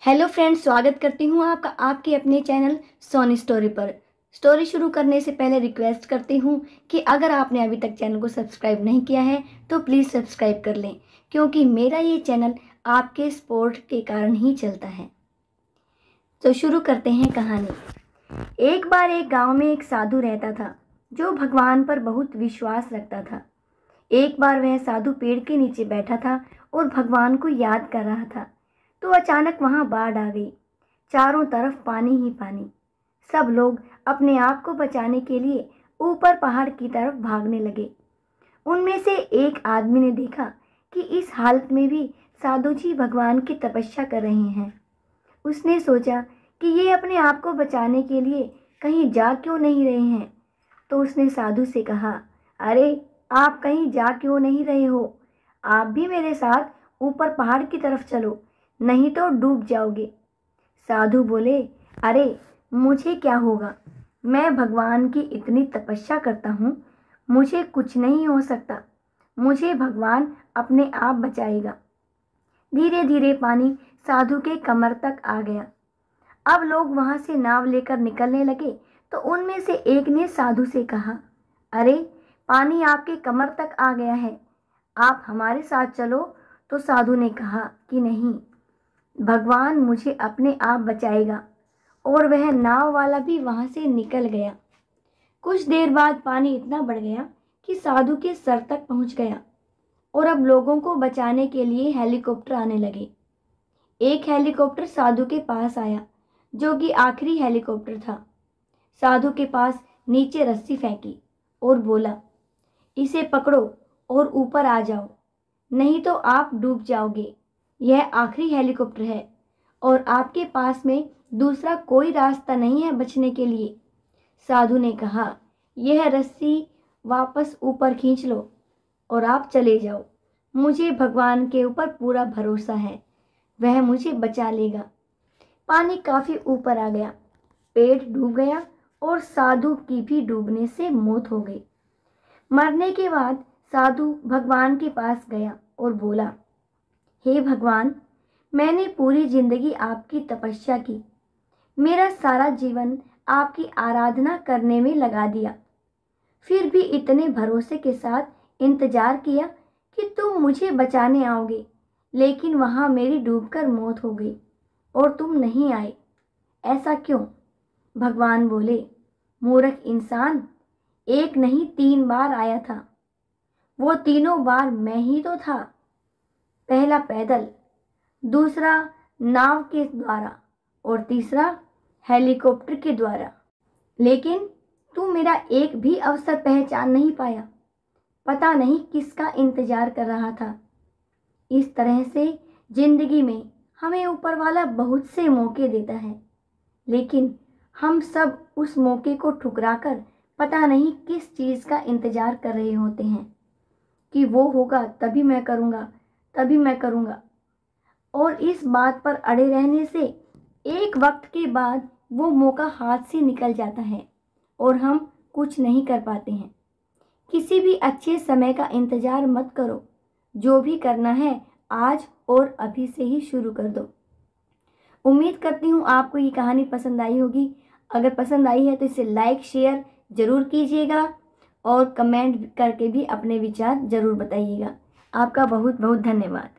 Hello friends, स्वागत करती हूँ आपका आपके अपने चैनल सोनी स्टोरी पर। स्टोरी शुरू करने से पहले रिक्वेस्ट करती हूँ कि अगर आपने अभी तक चैनल को सब्सक्राइब नहीं किया है तो प्लीज़ सब्सक्राइब कर लें, क्योंकि मेरा ये चैनल आपके सपोर्ट के कारण ही चलता है। तो शुरू करते हैं कहानी। एक बार एक गांव में एक साधु रहता था जो भगवान पर बहुत विश्वास रखता था। एक बार वह साधु पेड़ के नीचे बैठा था और भगवान को याद कर रहा था, तो अचानक वहां बाढ़ आ गई। चारों तरफ पानी ही पानी। सब लोग अपने आप को बचाने के लिए ऊपर पहाड़ की तरफ भागने लगे। उनमें से एक आदमी ने देखा कि इस हालत में भी साधु जी भगवान की तपस्या कर रहे हैं। उसने सोचा कि ये अपने आप को बचाने के लिए कहीं जा क्यों नहीं रहे हैं। तो उसने साधु से कहा, अरे आप कहीं जा क्यों नहीं रहे हो? आप भी मेरे साथ ऊपर पहाड़ की तरफ चलो, नहीं तो डूब जाओगे। साधु बोले, अरे मुझे क्या होगा, मैं भगवान की इतनी तपस्या करता हूँ, मुझे कुछ नहीं हो सकता, मुझे भगवान अपने आप बचाएगा। धीरे धीरे पानी साधु के कमर तक आ गया। अब लोग वहां से नाव लेकर निकलने लगे, तो उनमें से एक ने साधु से कहा, अरे पानी आपके कमर तक आ गया है, आप हमारे साथ चलो। तो साधु ने कहा कि नहीं, भगवान मुझे अपने आप बचाएगा। और वह नाव वाला भी वहां से निकल गया। कुछ देर बाद पानी इतना बढ़ गया कि साधु के सर तक पहुंच गया और अब लोगों को बचाने के लिए हेलीकॉप्टर आने लगे। एक हेलीकॉप्टर साधु के पास आया, जो कि आखिरी हेलीकॉप्टर था। साधु के पास नीचे रस्सी फेंकी और बोला, इसे पकड़ो और ऊपर आ जाओ, नहीं तो आप डूब जाओगे। यह आखिरी हेलीकॉप्टर है और आपके पास में दूसरा कोई रास्ता नहीं है बचने के लिए। साधु ने कहा, यह रस्सी वापस ऊपर खींच लो और आप चले जाओ। मुझे भगवान के ऊपर पूरा भरोसा है, वह मुझे बचा लेगा। पानी काफी ऊपर आ गया, पेड़ डूब गया और साधु की भी डूबने से मौत हो गई। मरने के बाद साधु भगवान के पास गया और बोला, हे भगवान, मैंने पूरी जिंदगी आपकी तपस्या की, मेरा सारा जीवन आपकी आराधना करने में लगा दिया, फिर भी इतने भरोसे के साथ इंतजार किया कि तुम मुझे बचाने आओगे, लेकिन वहां मेरी डूबकर मौत हो गई और तुम नहीं आए। ऐसा क्यों? भगवान बोले, मूर्ख इंसान, एक नहीं 3 बार आया था। वो तीनों बार मैं ही तो था। पहला पैदल, दूसरा नाव के द्वारा और तीसरा हेलीकॉप्टर के द्वारा, लेकिन तू मेरा एक भी अवसर पहचान नहीं पाया। पता नहीं किसका इंतजार कर रहा था। इस तरह से जिंदगी में हमें ऊपर वाला बहुत से मौके देता है, लेकिन हम सब उस मौके को ठुकराकर पता नहीं किस चीज़ का इंतजार कर रहे होते हैं कि वो होगा तभी मैं करूँगा, तभी मैं करूँगा। और इस बात पर अड़े रहने से एक वक्त के बाद वो मौका हाथ से निकल जाता है और हम कुछ नहीं कर पाते हैं। किसी भी अच्छे समय का इंतजार मत करो, जो भी करना है आज और अभी से ही शुरू कर दो। उम्मीद करती हूँ आपको ये कहानी पसंद आई होगी। अगर पसंद आई है तो इसे लाइक शेयर ज़रूर कीजिएगा और कमेंट करके भी अपने विचार ज़रूर बताइएगा। आपका बहुत बहुत धन्यवाद।